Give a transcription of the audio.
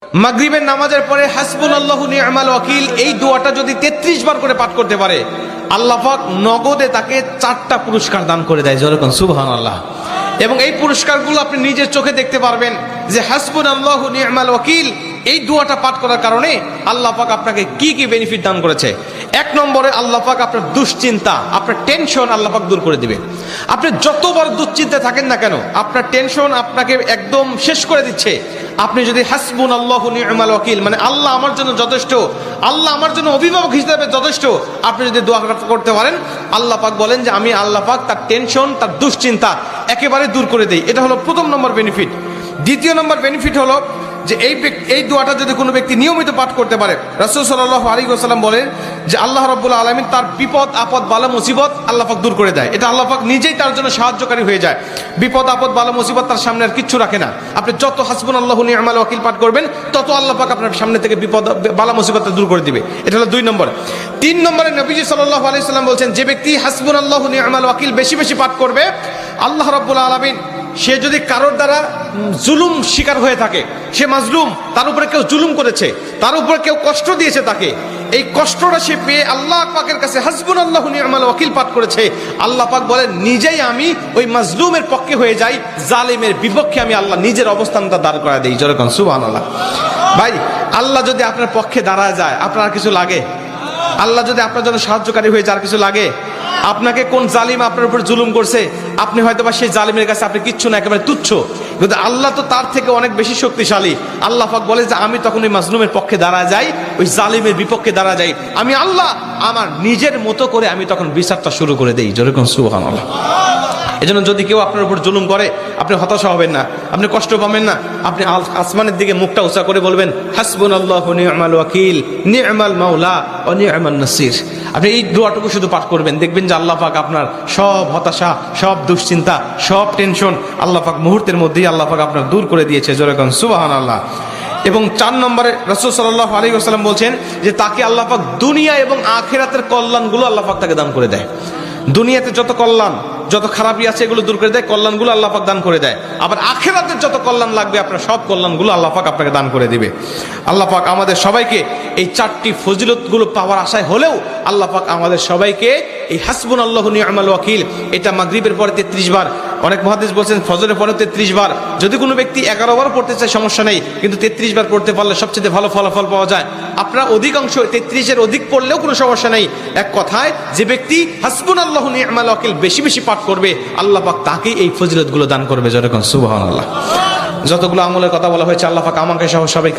মাগরিবের নামাজের পরে হাসবুনাল্লাহু নি'মাল ওয়াকিল এই দোয়াটা যদি 33 বার করে পাঠ করতে পারে আল্লাহ পাক নগদে তাকে 4টা পুরস্কার দান করে দেয়। যেরকম সুবহানাল্লাহ। এবং এই পুরস্কারগুলো আপনি নিজের চোখে দেখতে পারবেন যে হাসবুনাল্লাহু নি'মাল ওয়াকিল এই দোয়াটা পাঠ করার কারণে আল্লাহ পাক আপনাকে কি কি বেনিফিট দান করেছে। এক নম্বরে আল্লাহ পাক আপনার দুশ্চিন্তা, আপনার টেনশন আল্লাহ পাক দূর করে দিবে। আপনি যতবার দুশ্চিন্তায় থাকেন না কেন, আপনার টেনশন আপনাকে একদম শেষ করে দিচ্ছে। আপনি যদি হাসবুনাল্লাহু নি'মাল ওয়াকিল মানে আল্লাহ আমার জন্য যথেষ্ট, আল্লাহ আমার জন্য অভিভাবক হিসেবে যথেষ্ট, আপনি যদি দোয়া করতে পারেন আল্লাহ পাক বলেন যে আমি আল্লাহ পাক তার টেনশন তার দুশ্চিন্তা একেবারে দূর করে দেই। এটা হলো প্রথম নম্বর বেনিফিট। দ্বিতীয় নম্বর বেনিফিট হলো যে এই দোয়াটা যদি কোনো ব্যক্তি নিয়মিত পাঠ করতে পারে, রাসূল সাল্লাল্লাহু আলাইহি ওয়াসাল্লাম বলেন যে আল্লাহ রাব্বুল আলামিন তার বিপদ আপদ বালা মুসিবত আল্লাহ পাক দূর করে দেয়। এটা আল্লাহ পাক নিজেই তার জন্য সাহায্যকারী হয়ে যায়। বিপদ আপদ বালা মুসিবত তার সামনে আর কিচ্ছু রাখে না। আপনি যত হাসবুনাল্লাহু নি'মাল ওয়াকিল পাঠ করবেন তত আল্লাহ পাক আপনার সামনে থেকে বিপদ বালা মুসিবত দূর করে দিবে। এটা হলো 2 নম্বর। 3 নম্বরে নবীজি সাল্লাল্লাহু আলাইহি ওয়াসাল্লাম বলছেন যে ব্যক্তি হাসবুনাল্লাহু নি'মাল ওয়াকিল বেশি বেশি পাঠ করবে আল্লাহ রাব্বুল আলামিন সে যদি কারোর দ্বারা জুলুম শিকার হয়ে থাকে, সে মাজলুম, তার উপরে কেউ জুলুম করেছে, তার উপরে কেউ কষ্ট দিয়েছে, তাকে এই কষ্টটা সে পেয়ে আল্লাহ পাকের কাছে হাসবুনাল্লাহু নি'মাল ওয়াকিল পাঠ করেছে, আল্লাহ পাক বলেন নিজেই আমি ওই মাজলুমের পক্ষে হয়ে যাই, জালিমের বিপক্ষে আমি আল্লাহ নিজের অবস্থানটা দাঁড় করা দেই। যেরকম সুবহানাল্লাহ। ভাই আল্লাহ যদি আপনার পক্ষে দাঁড়ায় যায় আপনার আর কিছু লাগে? আল্লাহ যদি আপনার জন্য সাহায্যকারী হয়ে যায় আর কিছু লাগে? আপনাকে কোন জালিম আপনার উপর জুলুম করছে, আপনি হয়তো বা সেই জালিমের কাছে আপনি কিচ্ছু না, একেবারে তুচ্ছ, কিন্তু আল্লাহ তো তার থেকে অনেক বেশি শক্তিশালী। আল্লাহ পাক বলে যে আমি তখন ওই মাজলুমের পক্ষে দাঁড়া যাই, ওই জালিমের বিপক্ষে দাঁড়া যাই, আমি আল্লাহ আমার নিজের মতো করে আমি তখন বিচারটা শুরু করে দেই। যেরকম সুবহানাল্লাহ। এজন্য যদি কেউ আপনার উপর জুলুম করে আপনি হতাশা হবেন না, আপনি কষ্ট পাবেন না, আপনি আসমানের দিকে মুখটা উঁচা করে বলবেন হাসবুনাল্লাহু নি'মাল ওয়াকিল নি'মাল মাওলা ওয়া নি'মান নাসির। আপনি এই দোয়াটুকু শুধু পাঠ করবেন, দেখবেন যে আল্লাহ পাক আপনার সব হতাশা, সব দুশ্চিন্তা, সব টেনশন আল্লাহ পাক মুহূর্তের মধ্যেই আল্লাহ পাক আপনার দূর করে দিয়েছে। যেরকম সুবহানাল্লাহ। এবং 4 নম্বরে রাসূল সাল্লাল্লাহু আলাইহি ওয়াসাল্লাম বলছেন যে তাকে আল্লাহ পাক দুনিয়া এবং আখিরাতের কল্যাণগুলো আল্লাহ পাক তাকে দান করে দেয়। দুনিয়াতে যত কল্যাণ, যত খারাপই আছে এগুলো দূর করে দেয়, কল্যাণগুলো আল্লাহ পাক দান করে দেয়। আবার আখিরাতের যত কল্যাণ লাগবে আপনার সব কল্যাণগুলো আল্লাহ পাক আপনাকে দান করে দিবে। আল্লাহ পাক আমাদের সবাইকে এই 4টি ফজিলতগুলো পাওয়ার আশায় হলেও আল্লাহ পাক আমাদের সবাইকে এই হাসবুনাল্লাহু নি'মাল ওয়াকিল এটা মাগরিবের পরে 33 বার, অনেক মুহাদ্দিস বলছেন ফজরের পরে 33 বার, যদি কোনো ব্যক্তি 11 বার পড়তে চায় সমস্যা নেই, কিন্তু 33 বার পড়তে পারলে সবচেয়ে ভালো ফলাফল পাওয়া যায়। আপনারা অধিকাংশ 33-এর অধিক পড়লেও কোনো সমস্যা নেই। এক কথায় যে ব্যক্তি হাসবুনাল্লাহু নি'মাল ওয়াকিল বেশি বেশি পাঠ করবে আল্লাহ পাক তাকেই এই ফজিলতগুলো দান করবে। যেরকম সুবহানাল্লাহ। যতগুলো আমলের কথা বলা হয়েছে আল্লাহ পাক আমাকে সহ সবাইকে